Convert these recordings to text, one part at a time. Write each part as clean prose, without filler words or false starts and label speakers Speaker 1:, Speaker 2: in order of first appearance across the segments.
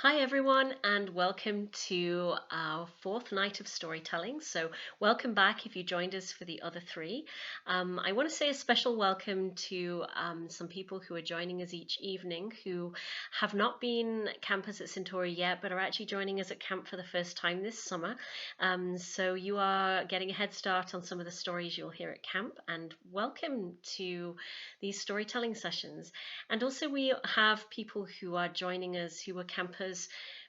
Speaker 1: Hi, everyone, and welcome to our fourth night of storytelling. So, welcome back if you joined us for the other three. I want to say a special welcome to some people who are joining us each evening who have not been campers at Centauri yet, but are actually joining us at camp for the first time this summer. So, you are getting a head start on some of the stories you'll hear at camp, and welcome to these storytelling sessions. And also, we have people who are joining us who were campers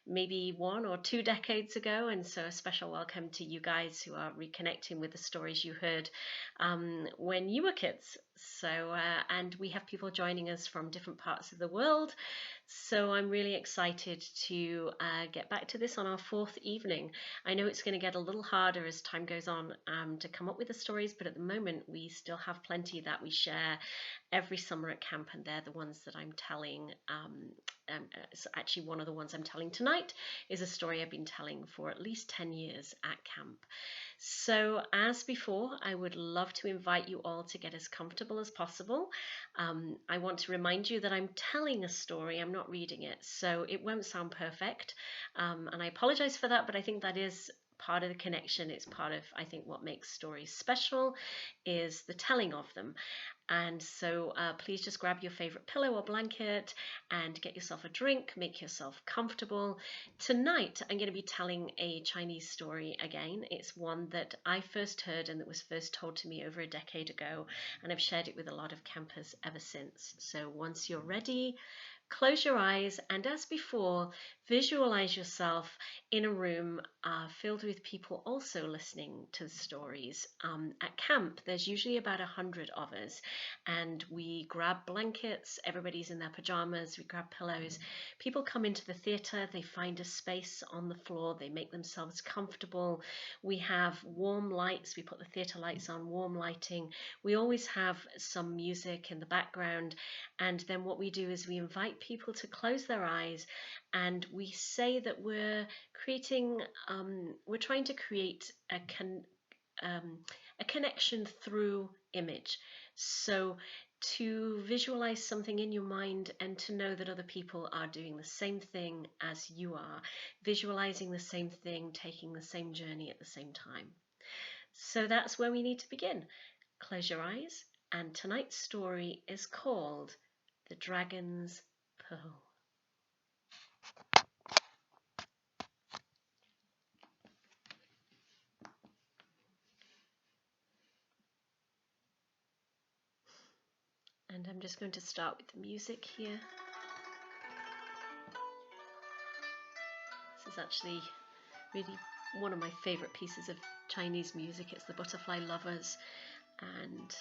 Speaker 1: maybe 1 or 2 decades ago. And so, a special welcome to you guys who are reconnecting with the stories you heard when you were kids. And we have people joining us from different parts of the world. So, I'm really excited to get back to this on our fourth evening. I know it's going to get a little harder as time goes on to come up with the stories, but at the moment, we still have plenty that we share every summer at camp, and they're the ones that I'm telling. So actually, one of the ones I'm telling tonight is a story I've been telling for at least 10 years at camp. So, as before, I would love to invite you all to get as comfortable as possible. I want to remind you that I'm telling a story, I'm not reading it, so it won't sound perfect. And I apologize for that, but I think that is part of the connection. It's part of, I think, what makes stories special is the telling of them. And so please just grab your favorite pillow or blanket and get yourself a drink, make yourself comfortable. Tonight, I'm going to be telling a Chinese story again. It's one that I first heard and that was first told to me over a decade ago, and I've shared it with a lot of campers ever since. So once you're ready, close your eyes, and as before, visualize yourself in a room filled with people also listening to the stories. At camp, there's usually about 100 of us, and we grab blankets, everybody's in their pajamas, we grab pillows. People come into the theatre, they find a space on the floor, they make themselves comfortable. We have warm lights, we put the theatre lights on, warm lighting. We always have some music in the background, and then what we do is we invite people to close their eyes, and we say that we're trying to create a connection through image. So to visualize something in your mind and to know that other people are doing the same thing as you are, visualizing the same thing, taking the same journey at the same time. So that's where we need to begin. Close your eyes, and tonight's story is called The Dragon's Pearl. And I'm just going to start with the music here. This is actually really one of my favorite pieces of Chinese music. It's the Butterfly Lovers, and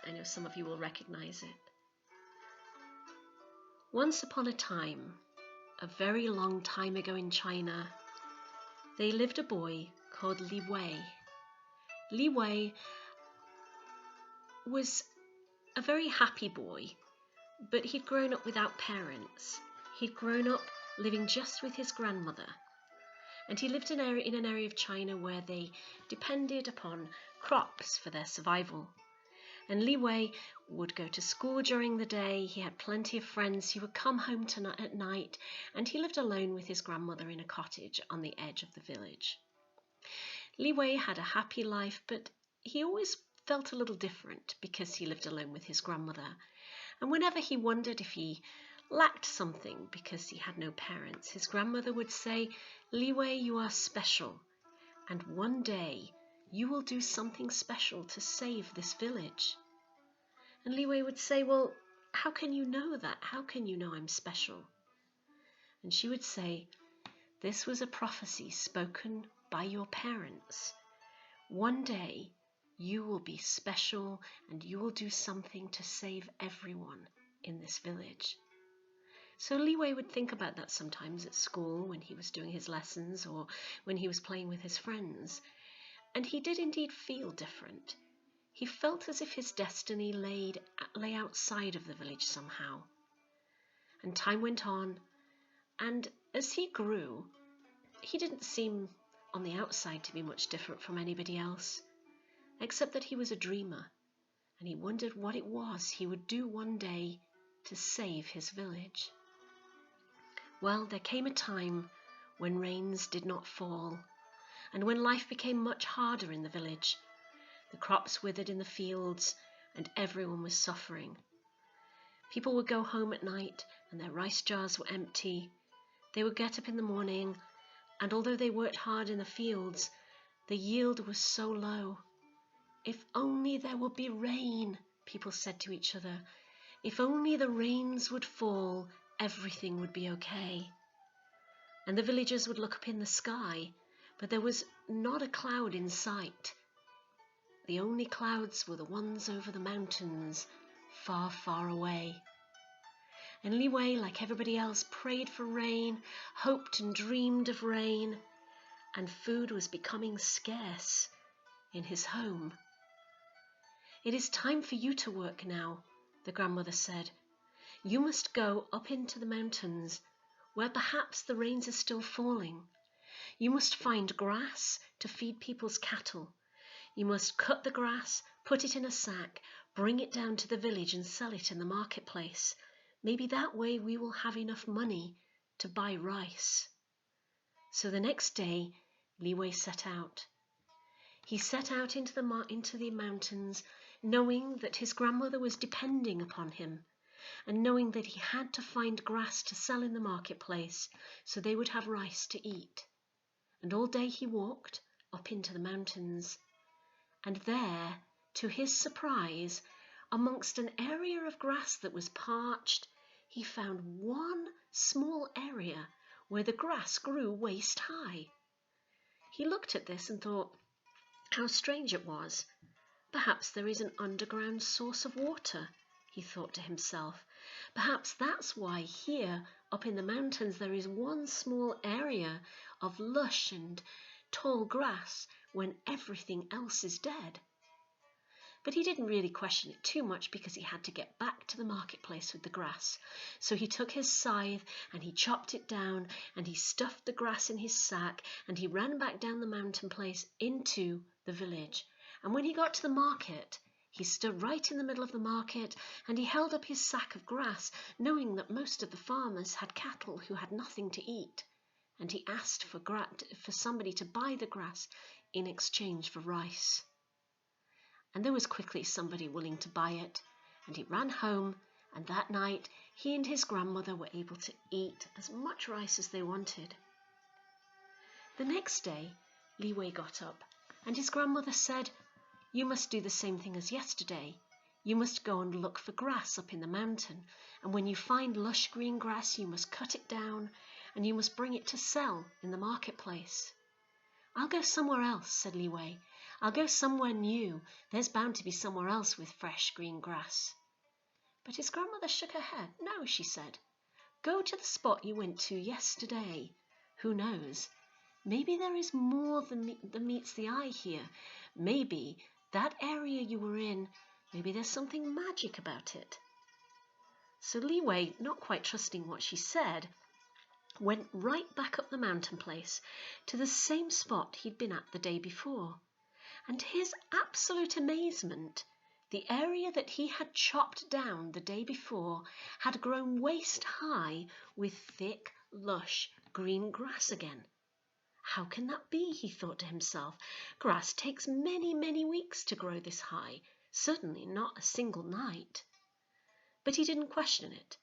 Speaker 1: I know some of you will recognize it. Once upon a time, a very long time ago in China, there lived a boy called Li Wei. Li Wei was a very happy boy, but he'd grown up without parents. He'd grown up living just with his grandmother, and he lived in an area of China where they depended upon crops for their survival. And Li Wei would go to school during the day, he had plenty of friends, he would come home at night, and he lived alone with his grandmother in a cottage on the edge of the village. Li Wei had a happy life, but he always felt a little different because he lived alone with his grandmother. And whenever he wondered if he lacked something because he had no parents, his grandmother would say, "Li Wei, you are special, and one day you will do something special to save this village." And Li Wei would say, "Well, how can you know that? How can you know I'm special?" And she would say, "This was a prophecy spoken by your parents. One day you will be special and you will do something to save everyone in this village." So Li Wei would think about that sometimes at school when he was doing his lessons or when he was playing with his friends. And he did indeed feel different. He felt as if his destiny lay outside of the village somehow. And time went on, and as he grew, he didn't seem on the outside to be much different from anybody else, except that he was a dreamer, and he wondered what it was he would do one day to save his village. Well, there came a time when rains did not fall, and when life became much harder in the village. The crops withered in the fields, and everyone was suffering. People would go home at night, and their rice jars were empty. They would get up in the morning, and although they worked hard in the fields, the yield was so low. If only there would be rain, people said to each other. If only the rains would fall, everything would be okay. And the villagers would look up in the sky, but there was not a cloud in sight. The only clouds were the ones over the mountains, far, far away. And Li Wei, like everybody else, prayed for rain, hoped and dreamed of rain, and food was becoming scarce in his home. "It is time for you to work now," the grandmother said. "You must go up into the mountains, where perhaps the rains are still falling. You must find grass to feed people's cattle. You must cut the grass, put it in a sack, bring it down to the village and sell it in the marketplace. Maybe that way we will have enough money to buy rice." So the next day, Li Wei set out. He set out into the mountains, knowing that his grandmother was depending upon him, and knowing that he had to find grass to sell in the marketplace so they would have rice to eat. And all day he walked up into the mountains. And there, to his surprise, amongst an area of grass that was parched, he found one small area where the grass grew waist high. He looked at this and thought, how strange it was. Perhaps there is an underground source of water, he thought to himself. Perhaps that's why here up in the mountains there is one small area of lush and tall grass when everything else is dead. But he didn't really question it too much because he had to get back to the marketplace with the grass. So he took his scythe and he chopped it down and he stuffed the grass in his sack and he ran back down the mountain place into the village. And when he got to the market, he stood right in the middle of the market and he held up his sack of grass, knowing that most of the farmers had cattle who had nothing to eat. And he asked for somebody to buy the grass in exchange for rice. And there was quickly somebody willing to buy it, and he ran home, and that night he and his grandmother were able to eat as much rice as they wanted. The next day, Li Wei got up, and his grandmother said, "You must do the same thing as yesterday. You must go and look for grass up in the mountain, and when you find lush green grass, you must cut it down, and you must bring it to sell in the marketplace." "I'll go somewhere else," said Li Wei. "I'll go somewhere new. There's bound to be somewhere else with fresh green grass." But his grandmother shook her head. "No," she said. "Go to the spot you went to yesterday. Who knows? Maybe there is more than meets the eye here. Maybe that area you were in, maybe there's something magic about it." So Li Wei, not quite trusting what she said, went right back up the mountain place to the same spot he'd been at the day before. And to his absolute amazement, the area that he had chopped down the day before had grown waist high with thick, lush, green grass again. "How can that be?" he thought to himself. "Grass takes many, many weeks to grow this high, certainly not a single night." But he didn't question it.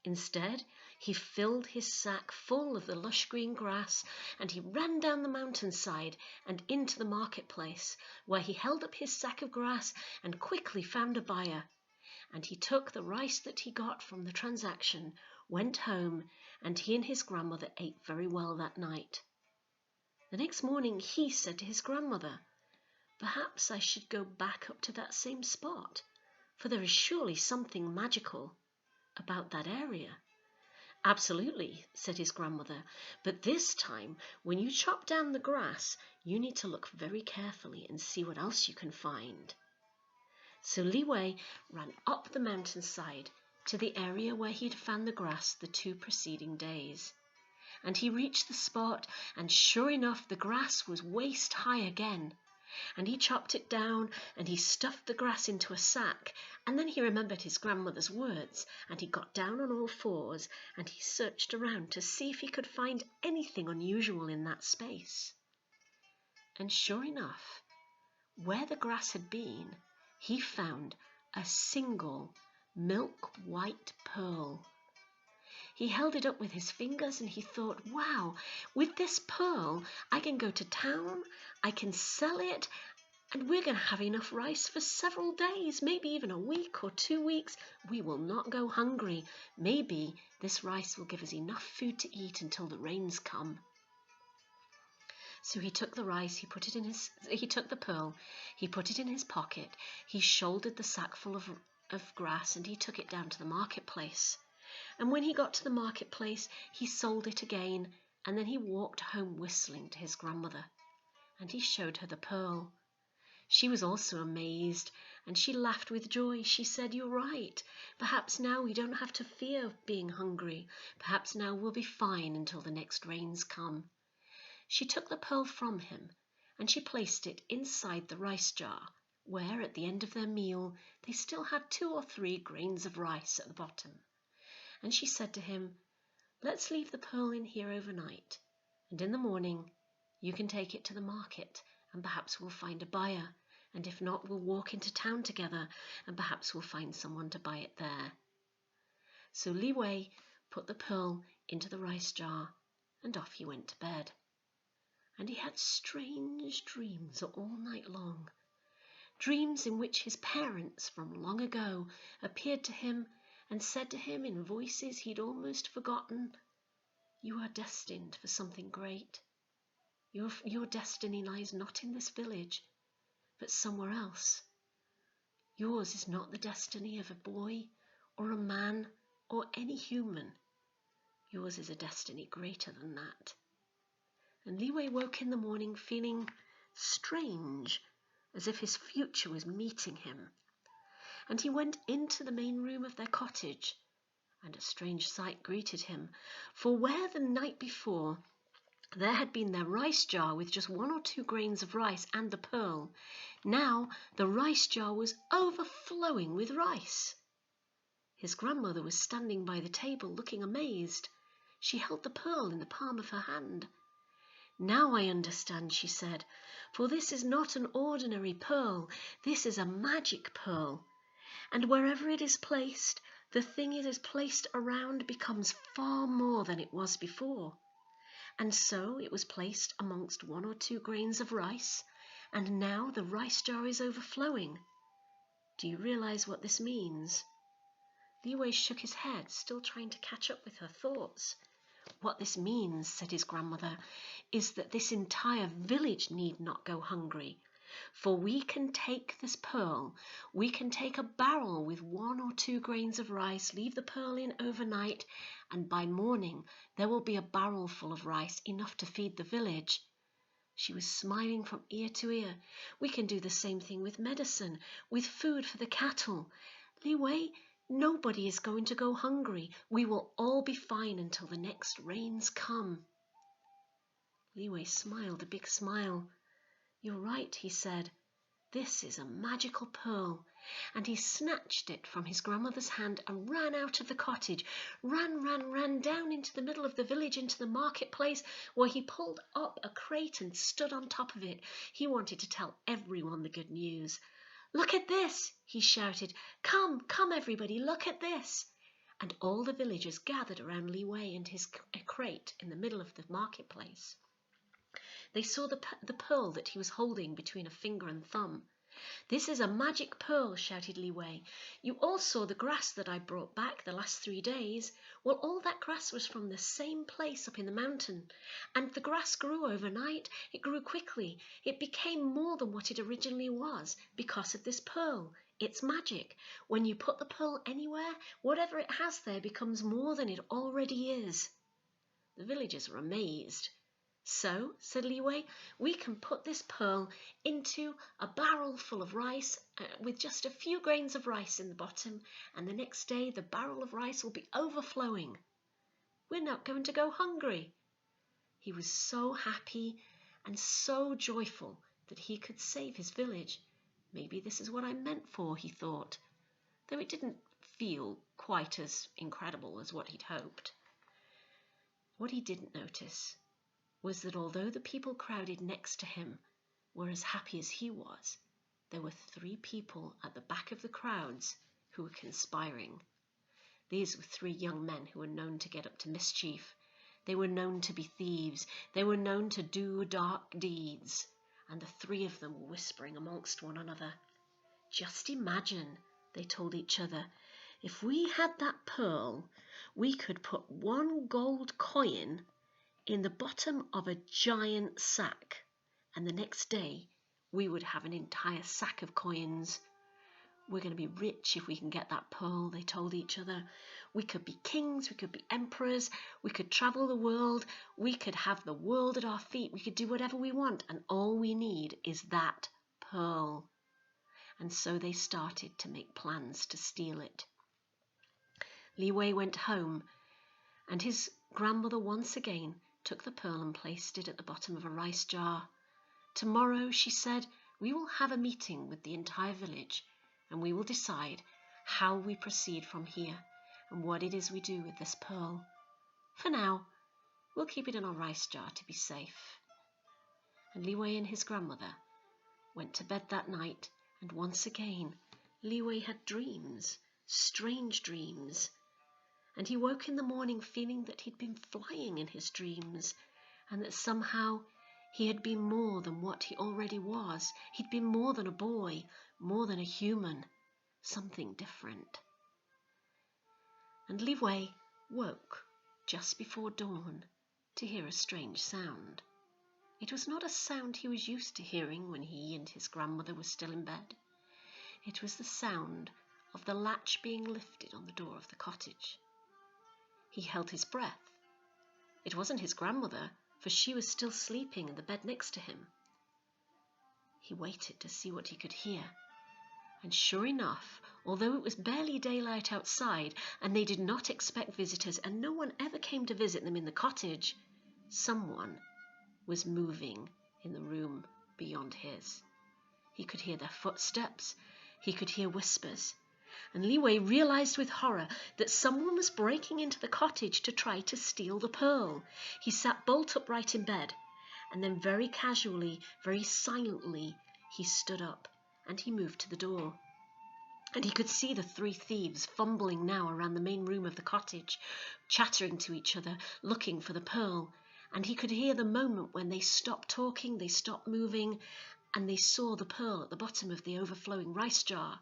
Speaker 1: Instead, he filled his sack full of the lush green grass, and he ran down the mountainside and into the marketplace, where he held up his sack of grass and quickly found a buyer. And he took the rice that he got from the transaction, went home, and he and his grandmother ate very well that night. The next morning he said to his grandmother, "Perhaps I should go back up to that same spot, for there is surely something magical about that area." "Absolutely," said his grandmother, "but this time when you chop down the grass, you need to look very carefully and see what else you can find." So Li Wei ran up the mountainside to the area where he'd found the grass the 2 preceding days. And he reached the spot, and sure enough the grass was waist high again. And he chopped it down, and he stuffed the grass into a sack, and then he remembered his grandmother's words, and he got down on all fours, and he searched around to see if he could find anything unusual in that space. And sure enough, where the grass had been, he found a single milk-white pearl. He held it up with his fingers and he thought, wow, with this pearl, I can go to town, I can sell it, and we're going to have enough rice for several days, maybe even a week or 2 weeks. We will not go hungry. Maybe this rice will give us enough food to eat until the rains come. So he took the rice, he took the pearl, he put it in his pocket, he shouldered the sack full of grass, and he took it down to the marketplace. And when he got to the marketplace, he sold it again, and then he walked home whistling to his grandmother. And he showed her the pearl. She was also amazed, and she laughed with joy. She said, "You're right. Perhaps now we don't have to fear being hungry. Perhaps now we'll be fine until the next rains come." She took the pearl from him, and she placed it inside the rice jar, where at the end of their meal they still had 2 or 3 grains of rice at the bottom. And she said to him, "Let's leave the pearl in here overnight, and in the morning you can take it to the market, and perhaps we'll find a buyer, and if not, we'll walk into town together, and perhaps we'll find someone to buy it there." So Li Wei put the pearl into the rice jar, and off he went to bed. And he had strange dreams all night long, dreams in which his parents from long ago appeared to him and said to him in voices he'd almost forgotten, "You are destined for something great. Your destiny lies not in this village, but somewhere else. Yours is not the destiny of a boy or a man or any human. Yours is a destiny greater than that." And Li Wei woke in the morning feeling strange, as if his future was meeting him. And he went into the main room of their cottage, and a strange sight greeted him. For where the night before there had been their rice jar with just 1 or 2 grains of rice and the pearl, now the rice jar was overflowing with rice. His grandmother was standing by the table looking amazed. She held the pearl in the palm of her hand. "Now I understand," she said, "for this is not an ordinary pearl. This is a magic pearl. And wherever it is placed, the thing it is placed around becomes far more than it was before. And so it was placed amongst 1 or 2 grains of rice, and now the rice jar is overflowing. Do you realize what this means?" Li Wei shook his head, still trying to catch up with her thoughts. "What this means," said his grandmother, "is that this entire village need not go hungry. For we can take this pearl, we can take a barrel with 1 or 2 grains of rice, leave the pearl in overnight, and by morning there will be a barrel full of rice, enough to feed the village." She was smiling from ear to ear. "We can do the same thing with medicine, with food for the cattle. Li Wei, nobody is going to go hungry. We will all be fine until the next rains come." Li Wei smiled a big smile. "You're right," he said. "This is a magical pearl." And he snatched it from his grandmother's hand and ran out of the cottage, ran down into the middle of the village, into the marketplace, where he pulled up a crate and stood on top of it. He wanted to tell everyone the good news. "Look at this," he shouted. Come everybody, look at this." And all the villagers gathered around Li Wei and his crate in the middle of the marketplace. They saw the pearl that he was holding between a finger and thumb. "This is a magic pearl," shouted Li Wei. "You all saw the grass that I brought back the last 3 days. Well, all that grass was from the same place up in the mountain. And the grass grew overnight. It grew quickly. It became more than what it originally was because of this pearl. It's magic. When you put the pearl anywhere, whatever it has there becomes more than it already is." The villagers were amazed. "So," said Li Wei, "we can put this pearl into a barrel full of rice with just a few grains of rice in the bottom, and the next day the barrel of rice will be overflowing. We're not going to go hungry." He was so happy and so joyful that he could save his village. Maybe this is what I'm meant for, he thought, though it didn't feel quite as incredible as what he'd hoped. What he didn't notice was that although the people crowded next to him were as happy as he was, there were 3 people at the back of the crowds who were conspiring. These were 3 young men who were known to get up to mischief. They were known to be thieves. They were known to do dark deeds. And the 3 of them were whispering amongst one another. Just imagine, they told each other, if we had that pearl, we could put 1 gold coin in the bottom of a giant sack, and the next day we would have an entire sack of coins. We're going to be rich if we can get that pearl, they told each other. We could be kings, we could be emperors, we could travel the world, we could have the world at our feet, we could do whatever we want, and all we need is that pearl. And so they started to make plans to steal it. Li Wei went home, and his grandmother once again took the pearl and placed it at the bottom of a rice jar. Tomorrow, she said, we will have a meeting with the entire village, and we will decide how we proceed from here and what it is we do with this pearl. For now, we'll keep it in our rice jar to be safe. And Li Wei and his grandmother went to bed that night, and once again Li Wei had dreams, strange dreams. And he woke in the morning feeling that he'd been flying in his dreams, and that somehow he had been more than what he already was. He'd been more than a boy, more than a human, something different. And Li Wei woke just before dawn to hear a strange sound. It was not a sound he was used to hearing when he and his grandmother were still in bed. It was the sound of the latch being lifted on the door of the cottage. He held his breath. It wasn't his grandmother, for she was still sleeping in the bed next to him. He waited to see what he could hear. And sure enough, although it was barely daylight outside, and they did not expect visitors, and no one ever came to visit them in the cottage, someone was moving in the room beyond his. He could hear their footsteps. He could hear whispers. And Li Wei realized with horror that someone was breaking into the cottage to try to steal the pearl. He sat bolt upright in bed, and then very casually, very silently, he stood up and he moved to the door. And he could see the 3 thieves fumbling now around the main room of the cottage, chattering to each other, looking for the pearl. And he could hear the moment when they stopped talking, they stopped moving, and they saw the pearl at the bottom of the overflowing rice jar.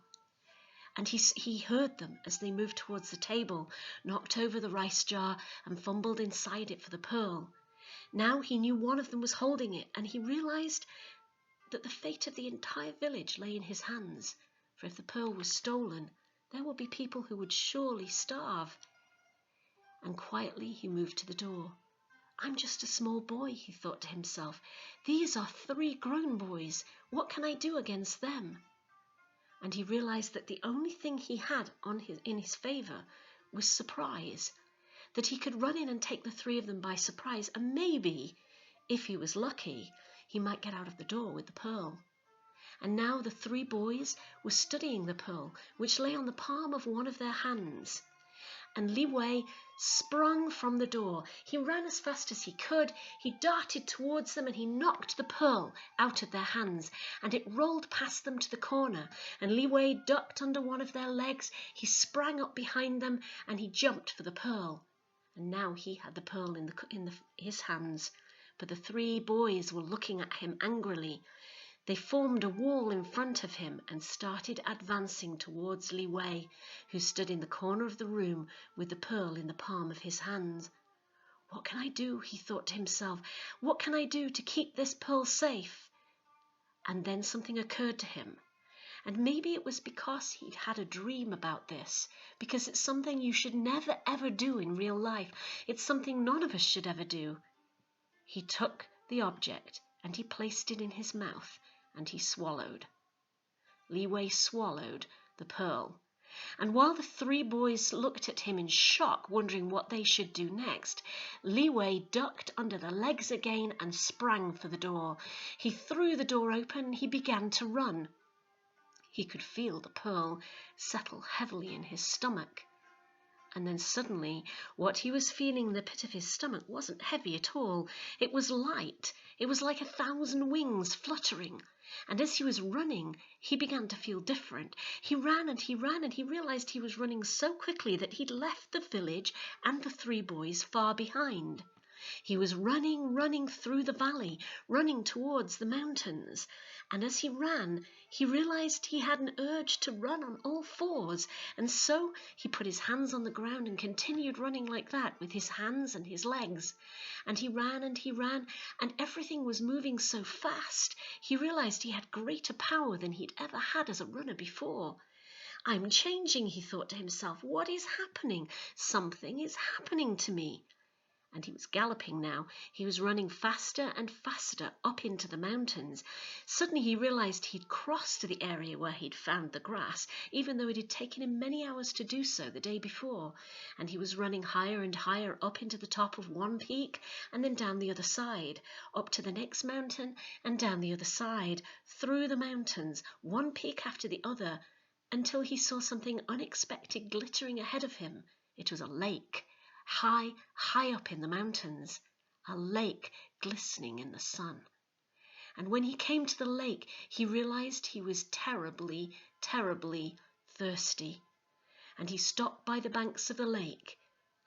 Speaker 1: And he heard them as they moved towards the table, knocked over the rice jar and fumbled inside it for the pearl. Now he knew one of them was holding it, and he realized that the fate of the entire village lay in his hands. For if the pearl was stolen, there would be people who would surely starve. And quietly he moved to the door. I'm just a small boy, he thought to himself. These are 3 grown boys. What can I do against them? And he realized that the only thing he had in his favor was surprise, that he could run in and take the 3 of them by surprise, and maybe, if he was lucky, he might get out of the door with the pearl. And now the 3 boys were studying the pearl, which lay on the palm of one of their hands. And Li Wei sprung from the door. He ran as fast as he could. He darted towards them and he knocked the pearl out of their hands, and it rolled past them to the corner. And Li Wei ducked under one of their legs. He sprang up behind them and he jumped for the pearl. And now he had the pearl in his hands, but the 3 boys were looking at him angrily. They formed a wall in front of him and started advancing towards Li Wei, who stood in the corner of the room with the pearl in the palm of his hand. What can I do? He thought to himself. What can I do to keep this pearl safe? And then something occurred to him. And maybe it was because he'd had a dream about this, because it's something you should never ever do in real life. It's something none of us should ever do. He took the object and he placed it in his mouth, and he swallowed. Li Wei swallowed the pearl, And while the three boys looked at him in shock, wondering what they should do next, Li Wei ducked under the legs again and sprang for the door. He threw the door open. He began to run. He could feel the pearl settle heavily in his stomach. And then suddenly, what he was feeling in the pit of his stomach wasn't heavy at all. It was light. It was like 1,000 wings fluttering. And as he was running, he began to feel different. He ran and he ran, and he realized he was running so quickly that he'd left the village and the three boys far behind. He was running through the valley, running towards the mountains. And as he ran, he realized he had an urge to run on all fours. And so he put his hands on the ground and continued running like that with his hands and his legs. And he ran, and everything was moving so fast. He realized he had greater power than he'd ever had as a runner before. I'm changing, he thought to himself. What is happening? Something is happening to me. And he was galloping now. He was running faster and faster up into the mountains. Suddenly he realized he'd crossed to the area where he'd found the grass, even though it had taken him many hours to do so the day before. And he was running higher and higher up into the top of one peak, and then down the other side, up to the next mountain, and down the other side, through the mountains, one peak after the other, until he saw something unexpected glittering ahead of him. It was a lake. High up in the mountains, a lake glistening in the sun. And when he came to the lake, he realized he was terribly thirsty. And he stopped by the banks of the lake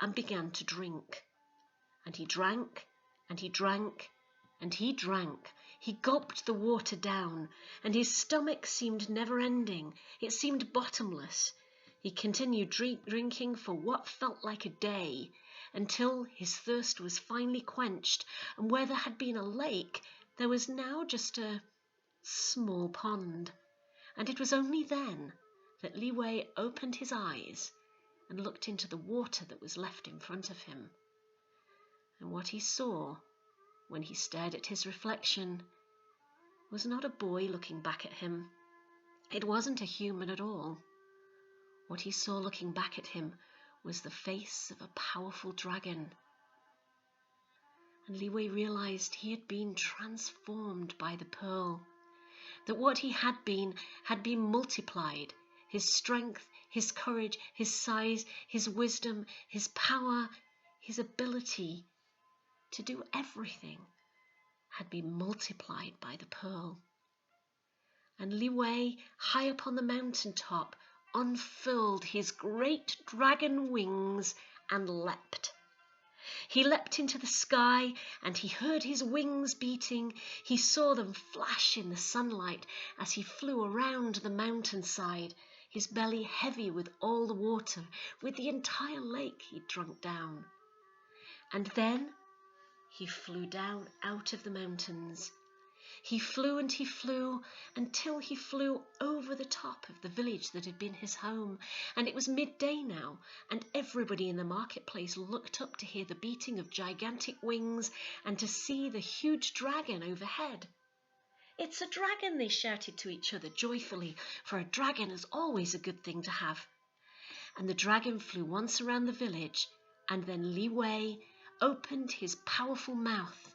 Speaker 1: and began to drink. And he drank, and he drank, and he drank. He gulped the water down, and his stomach seemed never-ending. It seemed bottomless. He continued drinking for what felt like a day, until his thirst was finally quenched, and where there had been a lake, there was now just a small pond. And it was only then that Li Wei opened his eyes and looked into the water that was left in front of him. And what he saw, when he stared at his reflection, was not a boy looking back at him. It wasn't a human at all. What he saw looking back at him was the face of a powerful dragon. And Li Wei realized he had been transformed by the pearl, that what he had been multiplied. His strength, his courage, his size, his wisdom, his power, his ability to do everything had been multiplied by the pearl. And Li Wei, high up on the mountain top, unfurled his great dragon wings and leapt. He leapt into the sky, and he heard his wings beating. He saw them flash in the sunlight as he flew around the mountainside, his belly heavy with all the water, with the entire lake he'd drunk down. And then he flew down out of the mountains. He flew and he flew until he flew over the top of the village that had been his home. And it was midday now, and everybody in the marketplace looked up to hear the beating of gigantic wings and to see the huge dragon overhead. "It's a dragon," they shouted to each other joyfully, for a dragon is always a good thing to have. And the dragon flew once around the village, and then Li Wei opened his powerful mouth,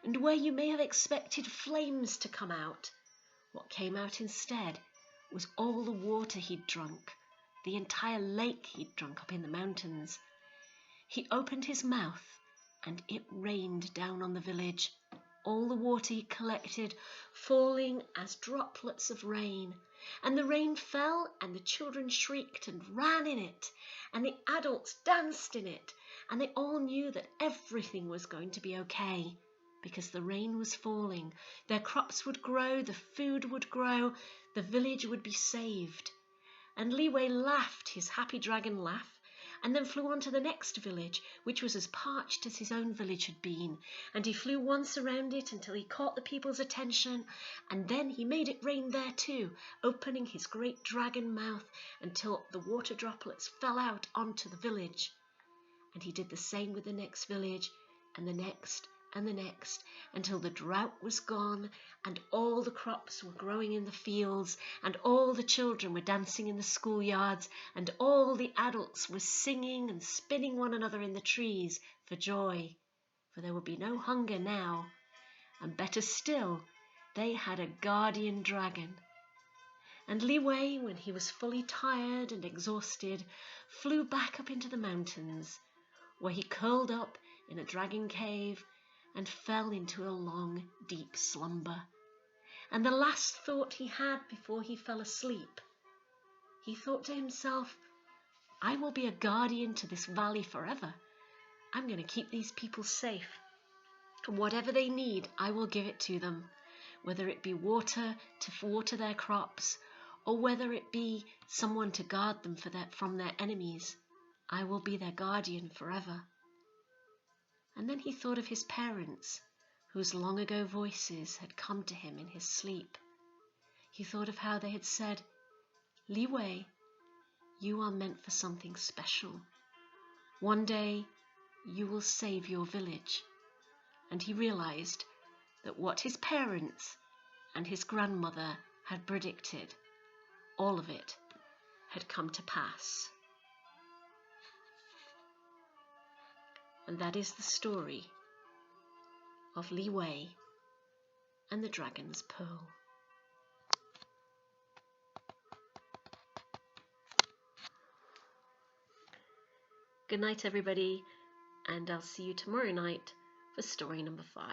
Speaker 1: and where you may have expected flames to come out, what came out instead was all the water he'd drunk, the entire lake he'd drunk up in the mountains. He opened his mouth, and it rained down on the village, all the water he collected falling as droplets of rain. And the rain fell, and the children shrieked and ran in it, and the adults danced in it, and they all knew that everything was going to be okay. Because the rain was falling, their crops would grow, the food would grow, the village would be saved. And Li Wei laughed his happy dragon laugh, and then flew on to the next village, which was as parched as his own village had been. And he flew once around it until he caught the people's attention, and then he made it rain there too, opening his great dragon mouth until the water droplets fell out onto the village. And he did the same with the next village, and the next, and the next, until the drought was gone and all the crops were growing in the fields and all the children were dancing in the schoolyards and all the adults were singing and spinning one another in the trees for joy, for there would be no hunger now. And better still, they had a guardian dragon. And Li Wei, when he was fully tired and exhausted, flew back up into the mountains, where he curled up in a dragon cave and fell into a long, deep slumber. And the last thought he had before he fell asleep, he thought to himself, I will be a guardian to this valley forever. I'm going to keep these people safe. And whatever they need, I will give it to them, whether it be water to water their crops, or whether it be someone to guard them from their enemies. I will be their guardian forever. And then he thought of his parents, whose long ago voices had come to him in his sleep. He thought of how they had said, Li Wei, you are meant for something special. One day you will save your village. And he realized that what his parents and his grandmother had predicted, all of it had come to pass. And that is the story of Li Wei and the Dragon's Pearl. Good night, everybody, and I'll see you tomorrow night for story number 5.